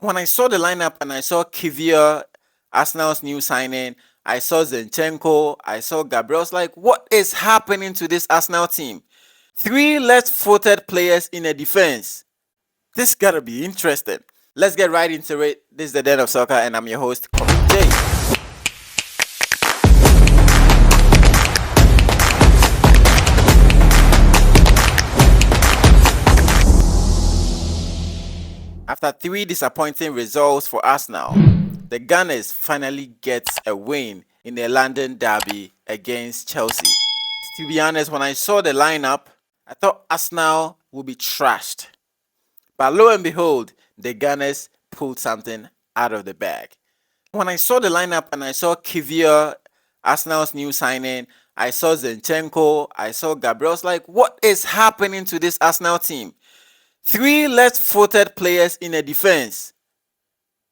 When I saw the lineup and I saw Kivior, Arsenal's new signing, I saw Zinchenko, I saw Gabriel, I was like, what is happening to this Arsenal team? 3 left-footed players in a defense. This gotta be interesting. Let's get right into it. This is the Den of Soccer, and I'm your host, Coach J. After 3 disappointing results for Arsenal, the Gunners finally get a win in the London derby against Chelsea. To be honest, when I saw the lineup, I thought Arsenal would be trashed. But lo and behold, the Gunners pulled something out of the bag. When I saw the lineup and I saw Kivior, Arsenal's new signing, I saw Zinchenko, I saw Gabriel, I was like, what is happening to this Arsenal team? 3 left-footed players in a defense.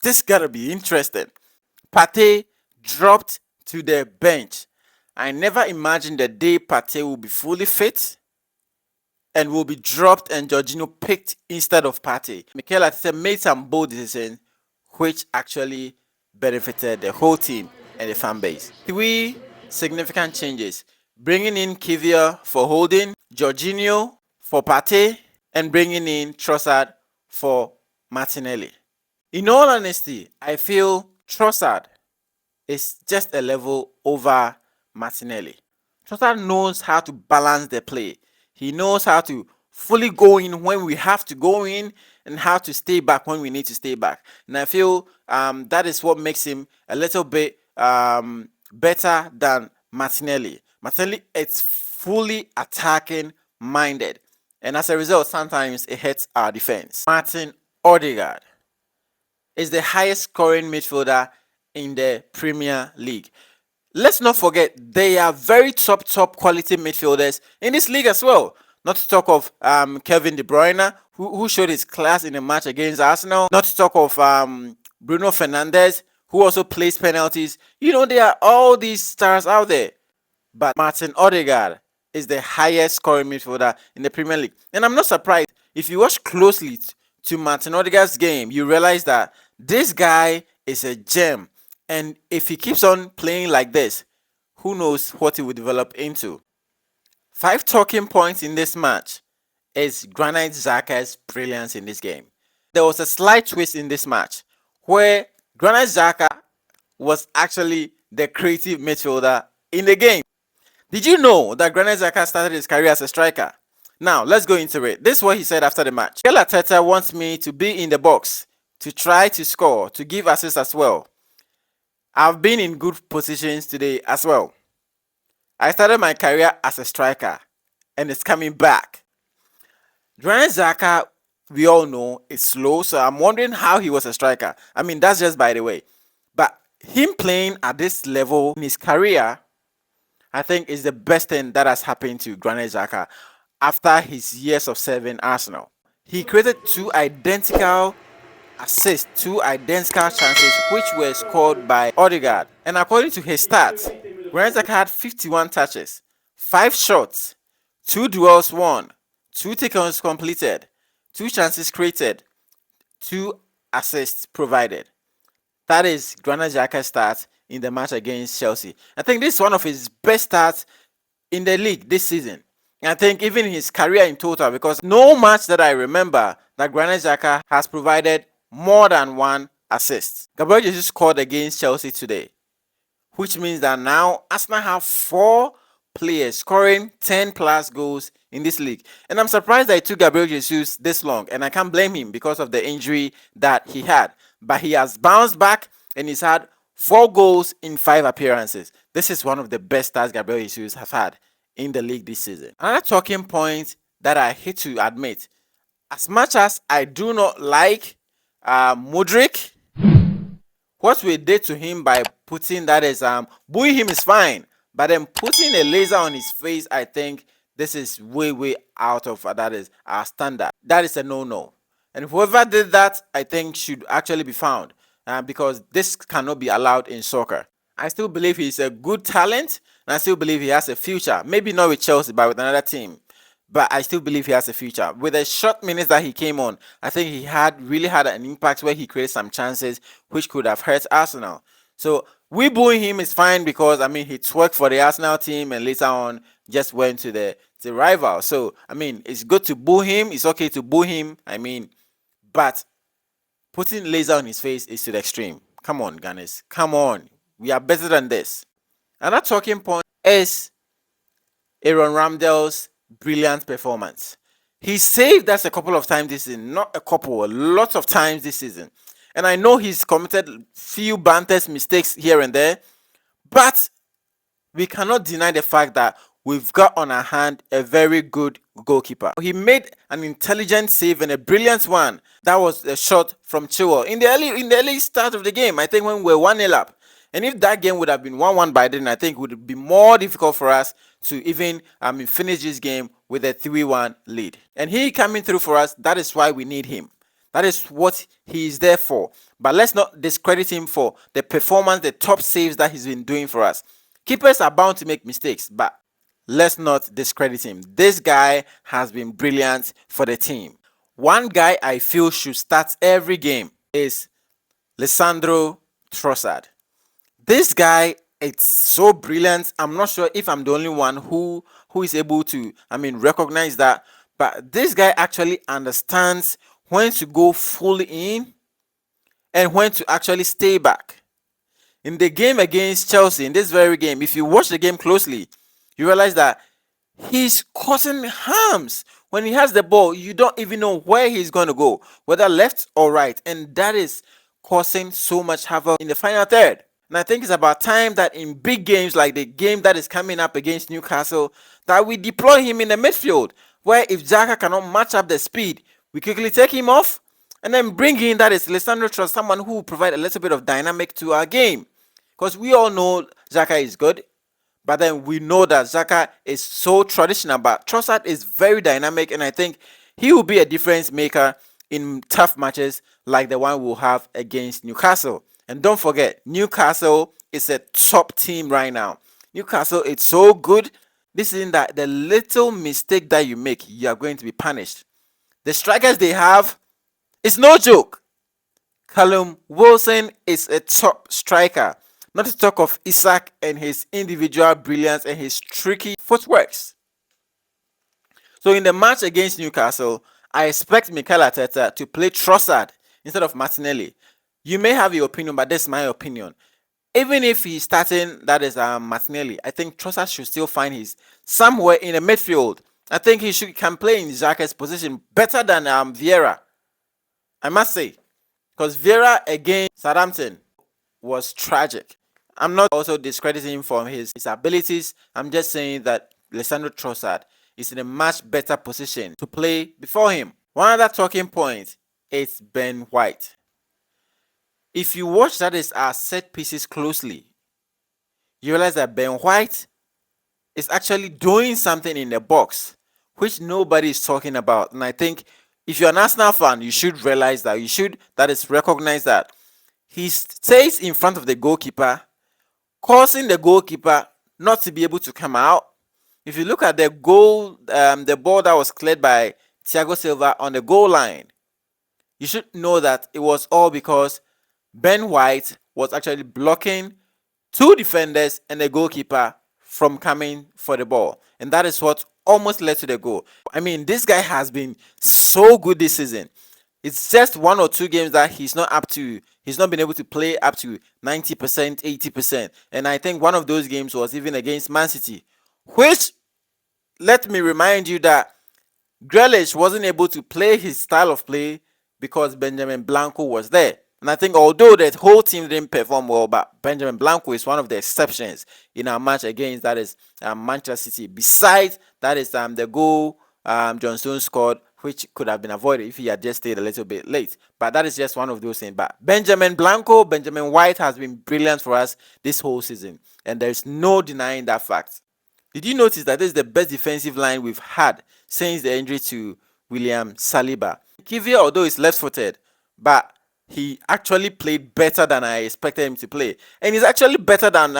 This gotta be interesting. Partey dropped to the bench. I never imagined the day Partey will be fully fit and will be dropped and Jorginho picked instead of Partey. Mikel Arteta made some bold decisions which actually benefited the whole team and the fan base. 3 significant changes. Bringing in Kivior for holding, Jorginho for Partey, and bringing in Trossard for Martinelli. In all honesty, I feel Trossard is just a level over Martinelli. Trossard knows how to balance the play. He knows how to fully go in when we have to go in and how to stay back when we need to stay back. And I feel that is what makes him a little bit better than Martinelli. Martinelli is fully attacking minded. And as a result, sometimes it hurts our defense. Martin Odegaard is the highest scoring midfielder in the Premier League. Let's not forget, they are very top quality midfielders in this league as well. Not to talk of Kevin De Bruyne, who showed his class in the match against Arsenal. Not to talk of Bruno Fernandes, who also plays penalties. You know, there are all these stars out there. But Martin Odegaard is the highest scoring midfielder in the Premier League. And I'm not surprised. If you watch closely to Martin Odegaard's game, you realize that this guy is a gem. And if he keeps on playing like this, who knows what he will develop into. 5 talking points in this match is Granit Xhaka's brilliance in this game. There was a slight twist in this match where Granit Xhaka was actually the creative midfielder in the game. Did you know that Granit Xhaka started his career as a striker? Now, let's go into it. This is what he said after the match. Mikel Arteta wants me to be in the box, to try to score, to give assists as well. I've been in good positions today as well. I started my career as a striker, and it's coming back. Granit Xhaka, we all know, is slow, so I'm wondering how he was a striker. I mean, that's just by the way. But him playing at this level in his career, I think is the best thing that has happened to Granit Xhaka after his years of serving Arsenal. He created 2 identical assists, 2 identical chances which were scored by Odegaard. And according to his stats, Granit Xhaka had 51 touches, 5 shots, 2 duels won, 2 tackles completed, 2 chances created, 2 assists provided. That is Granit Xhaka's stats in the match against Chelsea. I think this is one of his best stats in the league this season. And I think even in his career in total, because no match that I remember that Granit Xhaka has provided more than 1 assist. Gabriel Jesus scored against Chelsea today, which means that now Arsenal have 4 players scoring 10 plus goals in this league. And I'm surprised that it took Gabriel Jesus this long, and I can't blame him because of the injury that he had. But he has bounced back and he's had 4 goals in 5 appearances. This is one of the best stats Gabriel Jesus has had in the league this season. Another talking point that I hate to admit, as much as I do not like Mudryk, what we did to him by putting that is booing him is fine, but then putting a laser on his face, I think this is way out of that is our standard. That is a no. And whoever did that, I think should actually be found. Because this cannot be allowed in soccer. I still believe he's a good talent, and I still believe he has a future. Maybe not with Chelsea, but with another team. but I still believe he has a future. With the short minutes that he came on, I think he really had an impact where he created some chances which could have hurt Arsenal. So we booing him is fine because I mean he's worked for the Arsenal team and later on just went to the rival. So I mean it's good to boo him. It's okay to boo him. I mean, but putting laser on his face is to the extreme. Come on, Gunners. Come on. We are better than this. Another talking point is Aaron Ramsdale's brilliant performance. He saved us a couple of times this season, not a couple, a lot of times this season. And I know he's committed few banters, mistakes here and there, but we cannot deny the fact that we've got on our hand a very good goalkeeper. He made an intelligent save and a brilliant one. That was a shot from Chilwell in the early start of the game. I think when we were 1-0 up. And if that game would have been 1-1 by then, I think it would be more difficult for us to even finish this game with a 3-1 lead. And he coming through for us, that is why we need him. That is what he is there for. But let's not discredit him for the performance, the top saves that he's been doing for us. Keepers are bound to make mistakes, but let's not discredit him. This guy has been brilliant for the team. One guy I feel should start every game is Lisandro Trossard. This guy, it's so brilliant. I'm not sure if I'm the only one who is able to, recognize that. But this guy actually understands when to go fully in and when to actually stay back. In the game against Chelsea, in this very game, if you watch the game closely, you realize that he's causing harms. When he has the ball, you don't even know where he's going to go, whether left or right. And that is causing so much havoc in the final third. And I think it's about time that in big games like the game that is coming up against Newcastle, that we deploy him in the midfield, where if Xhaka cannot match up the speed, we quickly take him off and then bring in that is Lisandro Trossard, someone who will provide a little bit of dynamic to our game. Because we all know Xhaka is good, but then we know that Xhaka is so traditional, but Trossard is very dynamic, and I think he will be a difference maker in tough matches like the one we'll have against Newcastle. And don't forget, Newcastle is a top team right now. Newcastle is so good. This is that the little mistake that you make, you are going to be punished. The strikers they have, it's no joke. Callum Wilson is a top striker. Not to talk of Isak and his individual brilliance and his tricky footworks. So in the match against Newcastle, I expect Mikel Arteta to play Trossard instead of Martinelli. You may have your opinion, but that's my opinion. Even if he's starting, that is Martinelli, I think Trossard should still find his somewhere in the midfield. I think he can play in Xhaka's position better than Vieira. I must say. Because Vieira against Southampton was tragic. I'm not also discrediting him for his abilities. I'm just saying that Lisandro Trossard is in a much better position to play before him. One other talking point is Ben White. If you watch that is our set pieces closely, you realize that Ben White is actually doing something in the box which nobody is talking about. And I think if you're an Arsenal fan, you should realize that. Recognize that. He stays in front of the goalkeeper, causing the goalkeeper not to be able to come out. If you look at the goal, the ball that was cleared by Thiago Silva on the goal line, you should know that it was all because Ben White was actually blocking two defenders and the goalkeeper from coming for the ball. And that is what almost led to the goal. This guy has been so good this season. It's just one or two games that he's not been able to play up to 90%, 80%. And I think one of those games was even against Man City, which, let me remind you that Grealish wasn't able to play his style of play because Benjamin Blanco was there. And I think although the whole team didn't perform well, but Benjamin Blanco is one of the exceptions in our match against that is Manchester City. Besides, that is the goal John Stones scored, which could have been avoided if he had just stayed a little bit late. But that is just one of those things. But Benjamin White has been brilliant for us this whole season. And there's no denying that fact. Did you notice that this is the best defensive line we've had since the injury to William Saliba? Kivia, although he's left-footed, but he actually played better than I expected him to play. And he's actually better than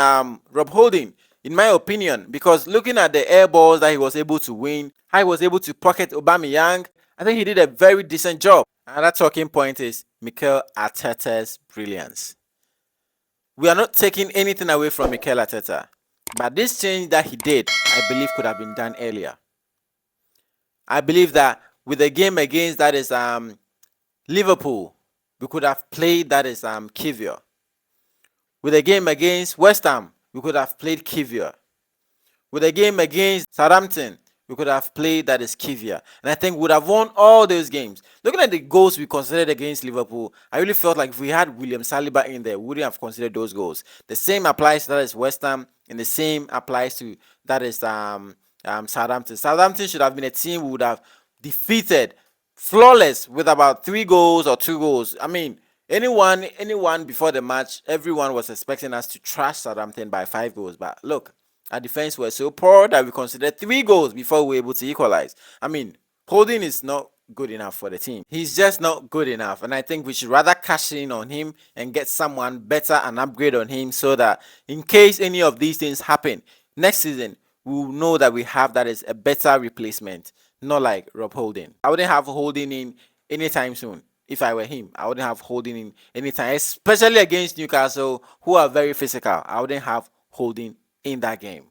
Rob Holding. in my opinion, because looking at the air balls that he was able to win, how he was able to pocket Aubameyang, I think he did a very decent job. Another talking point is Mikel Arteta's brilliance. We are not taking anything away from Mikel Arteta, but this change that he did, I believe, could have been done earlier. I believe that with the game against that is Liverpool, we could have played that is Kivior. With the game against West Ham, we could have played Kivior. With the game against Southampton, we could have played that is Kivior. And I think we would have won all those games. Looking at the goals we considered against Liverpool, I really felt like if we had William Saliba in there, we wouldn't have considered those goals. The same applies to that is West Ham, and the same applies to that is Southampton. Southampton should have been a team we would have defeated flawless with about 3 goals or 2 goals. I mean, anyone before the match, everyone was expecting us to trash Southampton by 5 goals. But look, our defense was so poor that we considered 3 goals before we were able to equalize. I mean, Holding is not good enough for the team. He's just not good enough. And I think we should rather cash in on him and get someone better and upgrade on him so that in case any of these things happen next season, we will know that we have that as a better replacement. Not like Rob Holding. I wouldn't have Holding in anytime soon. If I were him, I wouldn't have Holding in anytime, especially against Newcastle, who are very physical. I wouldn't have Holding in that game.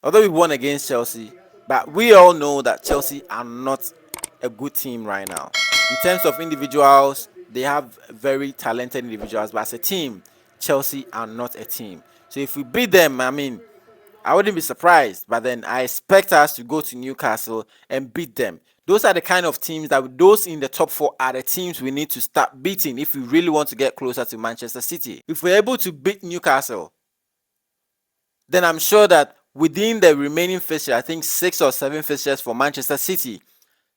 Although we won against Chelsea, but we all know that Chelsea are not a good team right now. In terms of individuals, they have very talented individuals, but as a team, Chelsea are not a team. So if we beat them, I mean, I wouldn't be surprised, but then I expect us to go to Newcastle and beat them. Those are the kind of teams that those in the top 4 are the teams we need to start beating if we really want to get closer to Manchester City. If we're able to beat Newcastle, then I'm sure that within the remaining fixtures, I think 6 or 7 fixtures for Manchester City,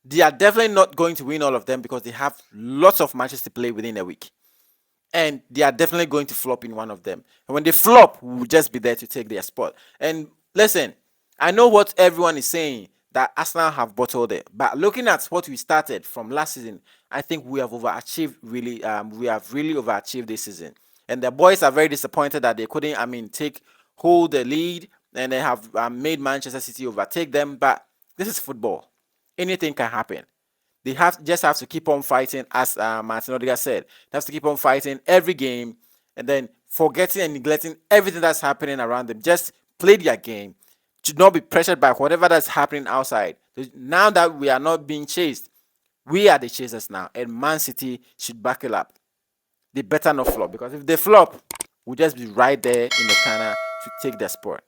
they are definitely not going to win all of them because they have lots of matches to play within a week. And they are definitely going to flop in one of them. And when they flop, we'll just be there to take their spot. And listen, I know what everyone is saying, that Arsenal have bottled it. But looking at what we started from last season, I think we have overachieved really. We have really overachieved this season. And the boys are very disappointed that they couldn't, hold the lead. And they have made Manchester City overtake them. But this is football. Anything can happen. They just have to keep on fighting, as Martin Odegaard said. They have to keep on fighting every game and then forgetting and neglecting everything that's happening around them. Just play their game. Should not be pressured by whatever that's happening outside. Now that we are not being chased, we are the chasers now, and Man City should back it up. They better not flop, because if they flop, we'll just be right there in the corner to take the spot.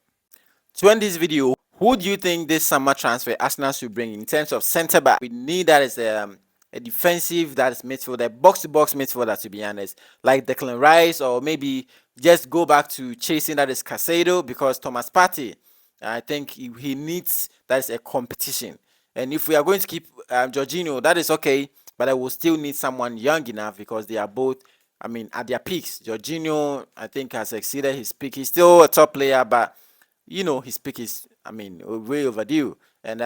To end this video, who do you think this summer transfer Arsenal should bring in terms of centre back? We need that as a defensive, that is midfielder, box-to-box midfielder, to be honest, like Declan Rice, or maybe just go back to chasing that is Caicedo, because Thomas Partey, I think he needs that is a competition. And if we are going to keep Jorginho, that is okay, but I will still need someone young enough because they are both, at their peaks. Jorginho, I think, has exceeded his peak. He's still a top player, but his peak is, way overdue. And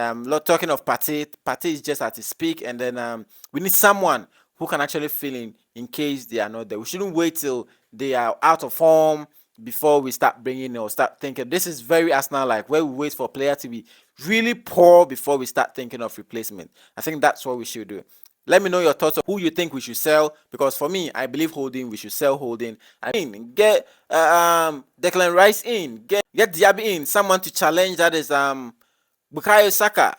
talking of Partey is just at his peak. And then we need someone who can actually fill in case they are not there. We shouldn't wait till they are out of form before we start bringing or start thinking. This is very Arsenal-like, where we wait for a player to be really poor before we start thinking of replacement. I think that's what we should do. Let me know your thoughts on who you think we should sell, because for me, I believe Holding, we should sell Holding. Get Declan Rice in, get Diaby in, someone to challenge that is Bukayo Saka.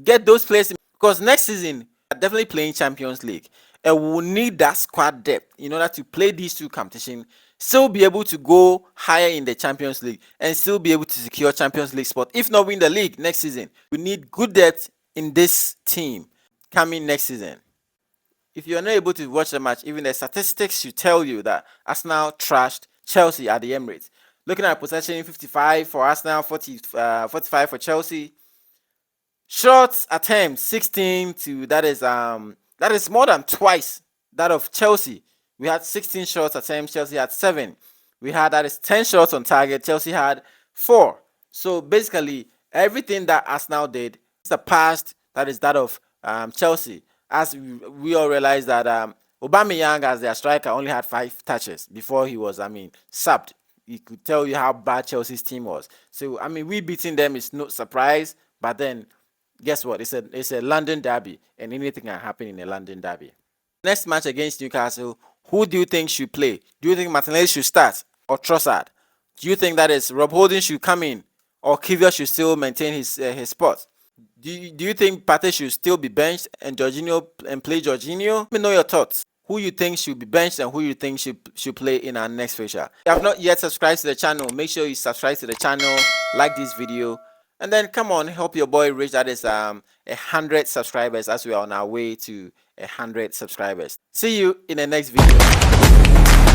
Get those players in, because next season we are definitely playing Champions League, and we will need that squad depth in order to play these two competitions, still be able to go higher in the Champions League, and still be able to secure Champions League spot. If not win the league next season, we need good depth in this team coming next season. If you're not able to watch the match, even the statistics should tell you that Arsenal trashed Chelsea at the Emirates. Looking at possession, 55 for Arsenal, 45 for Chelsea. Shots attempts, 16 to that is more than twice that of Chelsea. We had 16 shots attempts, Chelsea had 7. We had 10 shots on target, Chelsea had 4. So basically, everything that Arsenal did is the past that is that of Chelsea. As we all realize that Aubameyang, as their striker, only had 5 touches before he was, subbed. he could tell you how bad Chelsea's team was. So I mean, we beating them is no surprise. But then, guess what? It's a London derby, and anything can happen in a London derby. Next match against Newcastle, who do you think should play? Do you think Martinelli should start or Trossard? Do you think that is Rob Holding should come in or Kivior should still maintain his spot? Do you think Partey should still be benched and Jorginho and play Jorginho? Let me know your thoughts. Who you think should be benched and who you think should play in our next fixture. If you have not yet subscribed to the channel, make sure you subscribe to the channel, like this video, and then come on, help your boy reach that is 100 subscribers as we are on our way to 100 subscribers. See you in the next video.